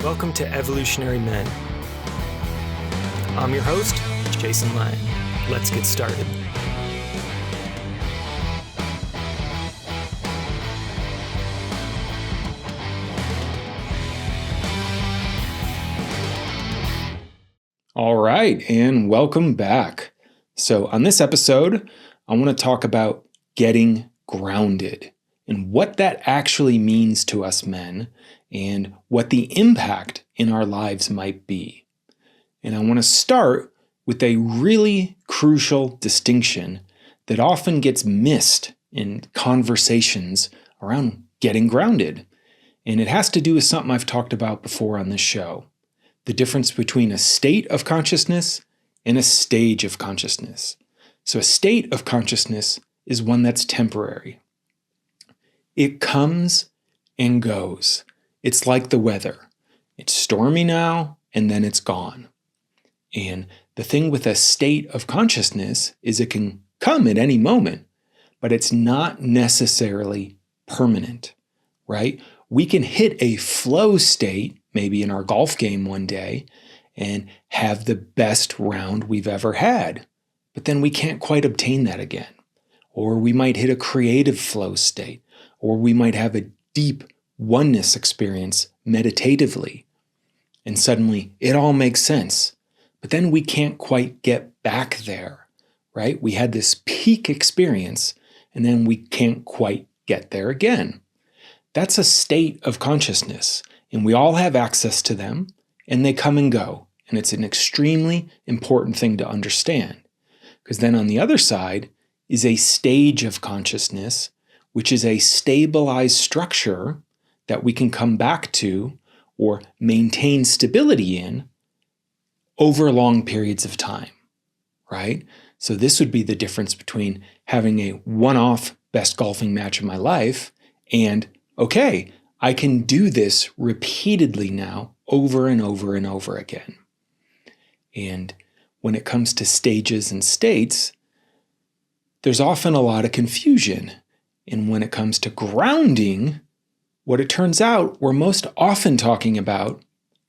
Welcome to Evolutionary Men. I'm your host, Jason Lang. Let's get started. All right, and welcome back. So on this episode, I want to talk about getting grounded and what that actually means to us men and what the impact in our lives might be. And I want to start with a really crucial distinction that often gets missed in conversations around getting grounded. And it has to do with something I've talked about before on this show. The difference between a state of consciousness and a stage of consciousness. So a state of consciousness is one that's temporary. It comes and goes. It's like the weather. It's stormy now, and then it's gone. And the thing with a state of consciousness is it can come at any moment, but it's not necessarily permanent, right? We can hit a flow state, maybe in our golf game one day, and have the best round we've ever had. But then we can't quite obtain that again. Or we might hit a creative flow state, or we might have a deep oneness experience meditatively. And suddenly it all makes sense. But then we can't quite get back there, right? We had this peak experience, and then we can't quite get there again. That's a state of consciousness, and we all have access to them, and they come and go. And it's an extremely important thing to understand. Because then on the other side is a stage of consciousness, which is a stabilized structure that we can come back to or maintain stability in over long periods of time, right? So this would be the difference between having a one-off best golfing match of my life and, okay, I can do this repeatedly now over and over and over again. And when it comes to stages and states, there's often a lot of confusion. And when it comes to grounding, what it turns out we're most often talking about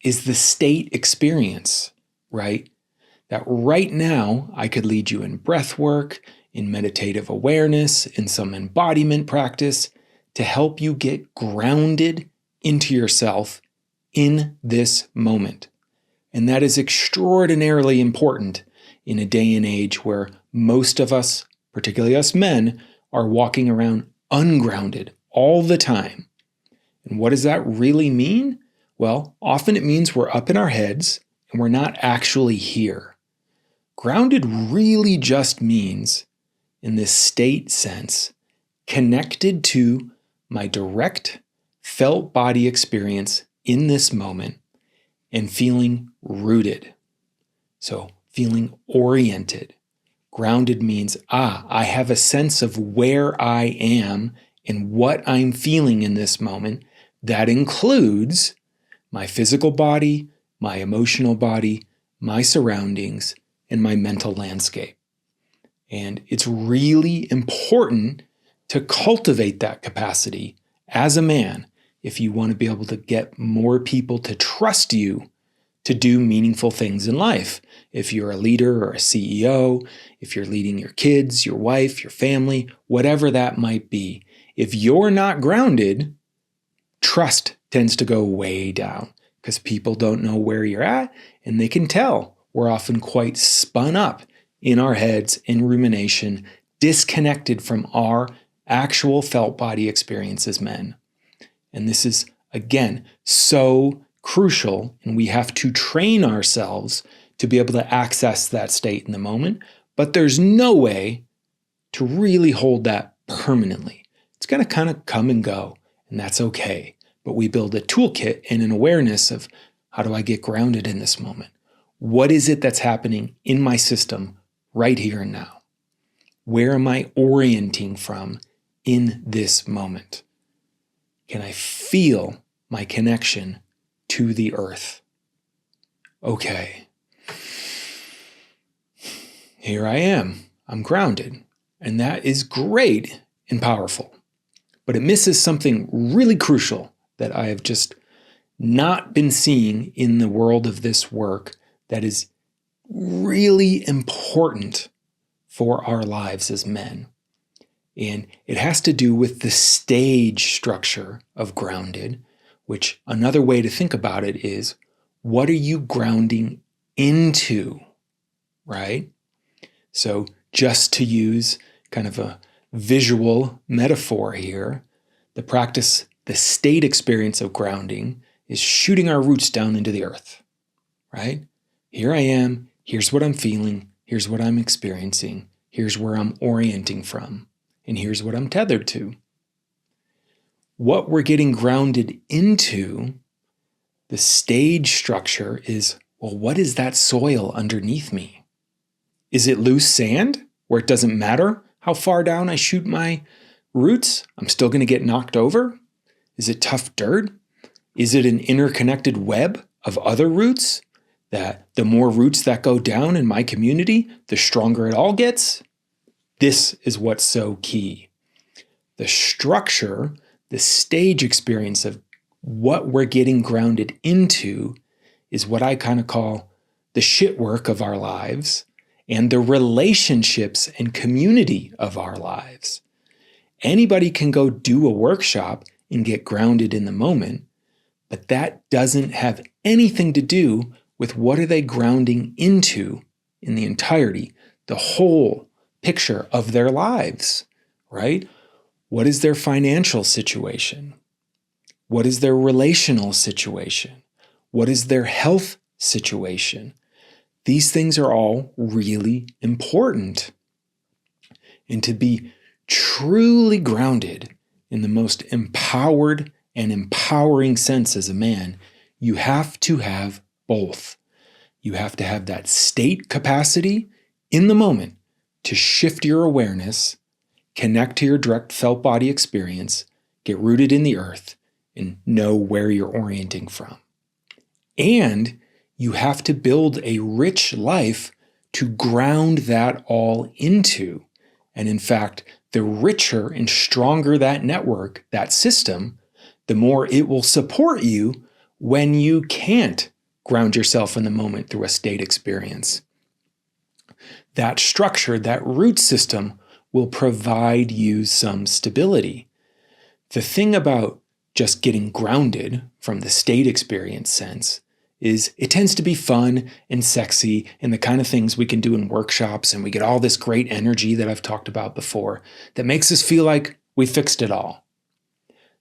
is the state experience, right? That right now I could lead you in breath work, in meditative awareness, in some embodiment practice to help you get grounded into yourself in this moment. And that is extraordinarily important in a day and age where most of us, particularly us men, are walking around ungrounded all the time. And what does that really mean? Well, often it means we're up in our heads and we're not actually here. Grounded really just means, in this state sense, connected to my direct felt body experience in this moment and feeling rooted. So feeling oriented. Grounded means, I have a sense of where I am and what I'm feeling in this moment. That includes my physical body, my emotional body, my surroundings, and my mental landscape. And it's really important to cultivate that capacity as a man if you want to be able to get more people to trust you to do meaningful things in life. If you're a leader or a CEO, if you're leading your kids, your wife, your family, whatever that might be, if you're not grounded, trust tends to go way down because people don't know where you're at and they can tell we're often quite spun up in our heads in rumination, disconnected from our actual felt body experience as men. And this is, again, so crucial, and we have to train ourselves to be able to access that state in the moment, but there's no way to really hold that permanently. It's going to kind of come and go, and that's okay. But we build a toolkit and an awareness of how do I get grounded in this moment? What is it that's happening in my system right here and now? Where am I orienting from in this moment? Can I feel my connection to the earth? Okay. Here I am. I'm grounded. And that is great and powerful. But it misses something really crucial that I have just not been seeing in the world of this work that is really important for our lives as men. And it has to do with the stage structure of grounded, which another way to think about it is, what are you grounding into, right? So just to use kind of a visual metaphor here, the state experience of grounding is shooting our roots down into the earth, right? Here I am, here's what I'm feeling, here's what I'm experiencing, here's where I'm orienting from, and here's what I'm tethered to. What we're getting grounded into, the stage structure is, well, what is that soil underneath me? Is it loose sand where it doesn't matter how far down I shoot my roots? I'm still going to get knocked over? Is it tough dirt? Is it an interconnected web of other roots that the more roots that go down in my community, the stronger it all gets? This is what's so key. The structure, the stage experience of what we're getting grounded into is what I kind of call the shit work of our lives and the relationships and community of our lives. Anybody can go do a workshop and get grounded in the moment, but that doesn't have anything to do with what are they grounding into in the entirety, the whole picture of their lives, right? What is their financial situation? What is their relational situation? What is their health situation? These things are all really important. And to be truly grounded in the most empowered and empowering sense as a man, you have to have both. You have to have that state capacity in the moment to shift your awareness, connect to your direct felt body experience, get rooted in the earth, and know where you're orienting from. And you have to build a rich life to ground that all into. And in fact, the richer and stronger that network, that system, the more it will support you when you can't ground yourself in the moment through a state experience. That structure, that root system, will provide you some stability. The thing about just getting grounded from the state experience sense is it tends to be fun and sexy and the kind of things we can do in workshops, and we get all this great energy that I've talked about before that makes us feel like we fixed it all.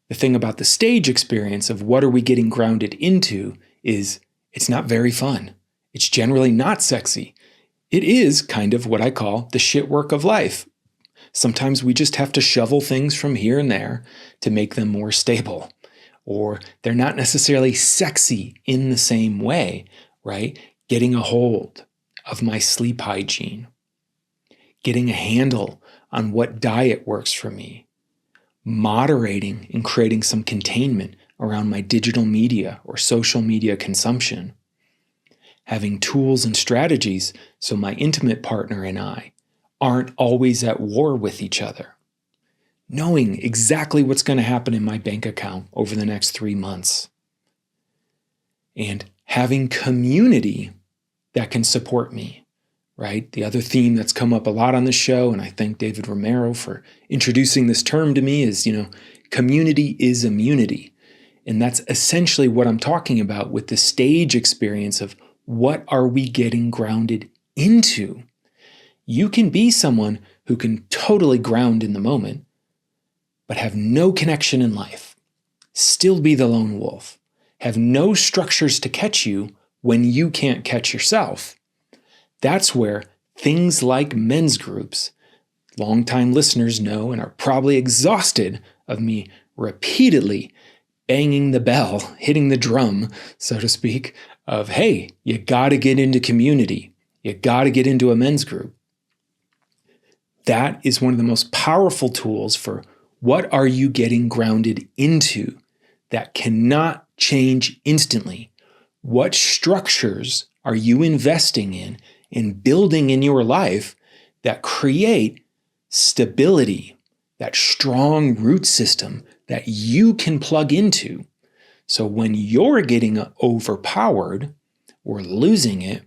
The thing about the stage experience of what are we getting grounded into is it's not very fun. It's generally not sexy. It is kind of what I call the shit work of life. Sometimes we just have to shovel things from here and there to make them more stable. Or they're not necessarily sexy in the same way, right? Getting a hold of my sleep hygiene, getting a handle on what diet works for me, moderating and creating some containment around my digital media or social media consumption, having tools and strategies so my intimate partner and I aren't always at war with each other, knowing exactly what's going to happen in my bank account over the next 3 months, and having community that can support me, right? The other theme that's come up a lot on the show, and I thank David Romero for introducing this term to me, is, community is immunity. And that's essentially what I'm talking about with the stage experience of what are we getting grounded into? You can be someone who can totally ground in the moment, but have no connection in life, still be the lone wolf, have no structures to catch you when you can't catch yourself. That's where things like men's groups, longtime listeners know and are probably exhausted of me repeatedly banging the bell, hitting the drum, so to speak, of, hey, you got to get into community. You got to get into a men's group. That is one of the most powerful tools for what are you getting grounded into that cannot change instantly. What structures are you investing in and building in your life that create stability, that strong root system that you can plug into So when you're getting overpowered or losing it,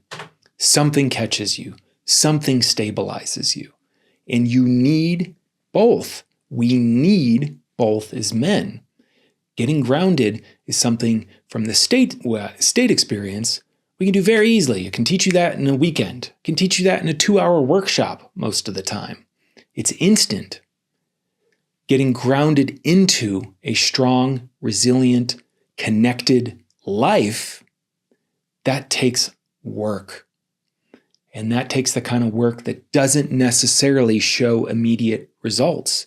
something catches you, something stabilizes you. And you need both. We need both as men. Getting grounded is something from the state experience we can do very easily. I can teach you that in a weekend. I can teach you that in a 2-hour workshop most of the time. It's instant. Getting grounded into a strong, resilient, connected life, that takes work. And that takes the kind of work that doesn't necessarily show immediate results,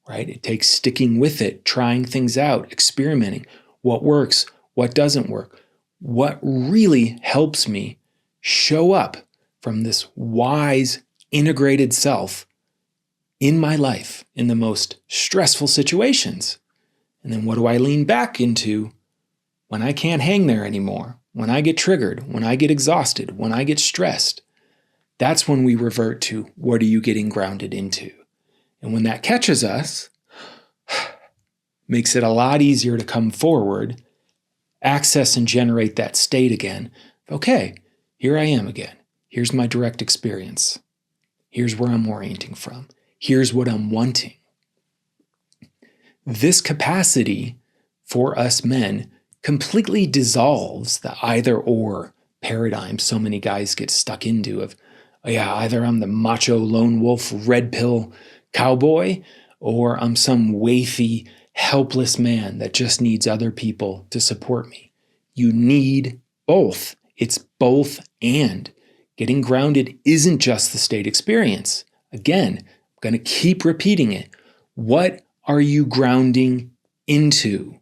right? It takes sticking with it, trying things out, experimenting. What works, what doesn't work. What really helps me show up from this wise, integrated self in my life in the most stressful situations. And then what do I lean back into when I can't hang there anymore? When I get triggered, when I get exhausted, when I get stressed? That's when we revert to what are you getting grounded into? And when that catches us, makes it a lot easier to come forward, access and generate that state again. Okay, here I am again. Here's my direct experience. Here's where I'm orienting from. Here's what I'm wanting. This capacity for us men completely dissolves the either or paradigm so many guys get stuck into of, either I'm the macho lone wolf red pill cowboy or I'm some waify helpless man that just needs other people to support me. You need both. It's both and. Getting grounded isn't just the state experience. Again, I'm going to keep repeating it. What are you grounding into?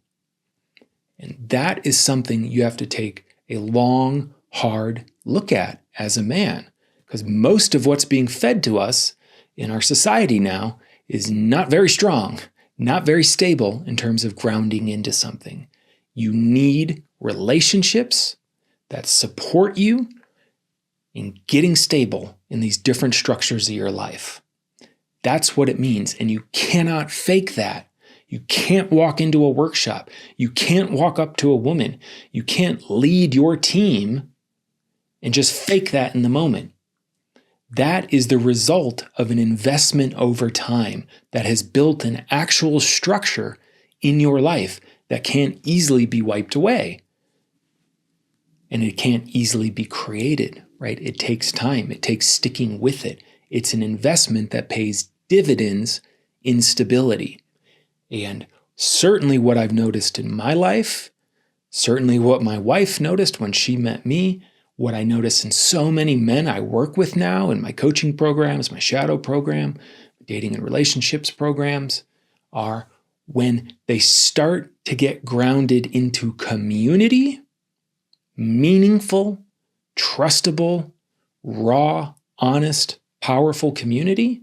And that is something you have to take a long, hard look at as a man. Because most of what's being fed to us in our society now is not very strong, not very stable in terms of grounding into something. You need relationships that support you in getting stable in these different structures of your life. That's what it means. And you cannot fake that. You can't walk into a workshop. You can't walk up to a woman. You can't lead your team and just fake that in the moment. That is the result of an investment over time that has built an actual structure in your life that can't easily be wiped away. And it can't easily be created, right? It takes time. It takes sticking with it. It's an investment that pays dividends in stability. And certainly what I've noticed in my life, certainly what my wife noticed when she met me, what I notice in so many men I work with now in my coaching programs, my shadow program, dating and relationships programs, are when they start to get grounded into community, meaningful, trustable, raw, honest, powerful community,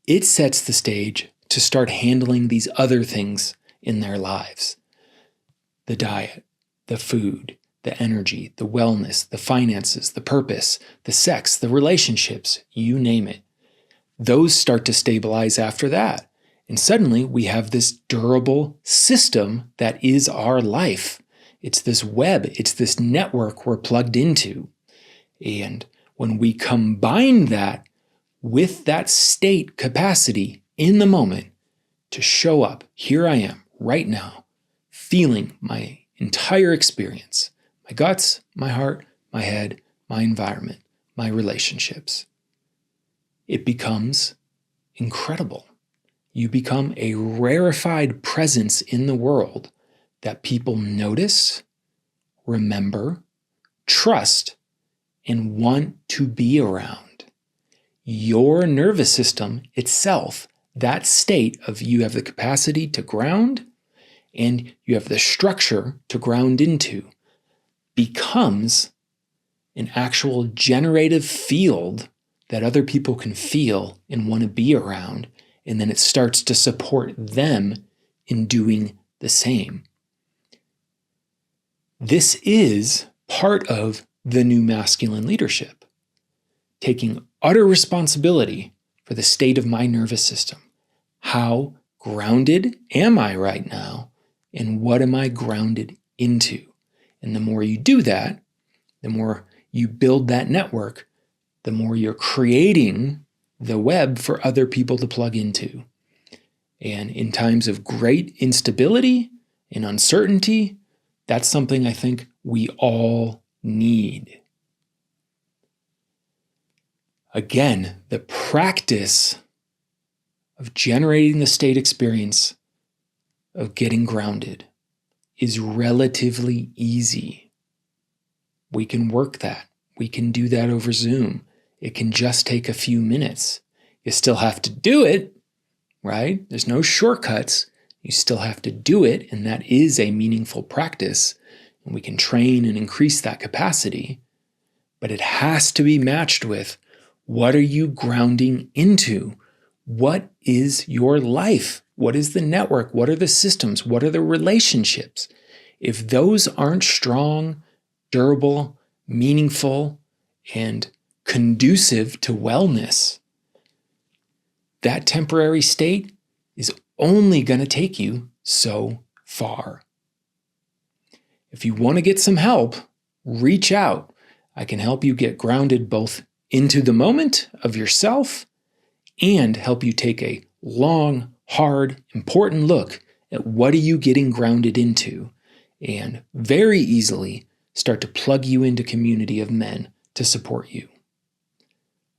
it sets the stage to start handling these other things in their lives. The diet, the food, the energy, the wellness, the finances, the purpose, the sex, the relationships, you name it. Those start to stabilize after that. And suddenly we have this durable system that is our life. It's this web, it's this network we're plugged into. And when we combine that with that state capacity in the moment to show up, here I am right now, feeling my entire experience, my guts, my heart, my head, my environment, my relationships. It becomes incredible. You become a rarefied presence in the world that people notice, remember, trust, and want to be around. Your nervous system itself, that state of you have the capacity to ground and you have the structure to ground into, becomes an actual generative field that other people can feel and want to be around, and then it starts to support them in doing the same. This is part of the new masculine leadership, taking utter responsibility for the state of my nervous system. How grounded am I right now, and what am I grounded into. And the more you do that, the more you build that network, the more you're creating the web for other people to plug into. And in times of great instability and uncertainty, that's something I think we all need. Again, the practice of generating the state experience of getting grounded is relatively easy. We can work that. We can do that over Zoom. It can just take a few minutes. You still have to do it, right? There's no shortcuts. You still have to do it, and that is a meaningful practice. And we can train and increase that capacity. But it has to be matched with, what are you grounding into? What is your life? What is the network? What are the systems? What are the relationships? If those aren't strong, durable, meaningful, and conducive to wellness, that temporary state is only going to take you so far. If you want to get some help, reach out. I can help you get grounded both into the moment of yourself and help you take a long, hard, important look at what are you getting grounded into, and very easily start to plug you into a community of men to support you.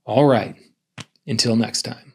All right, until next time.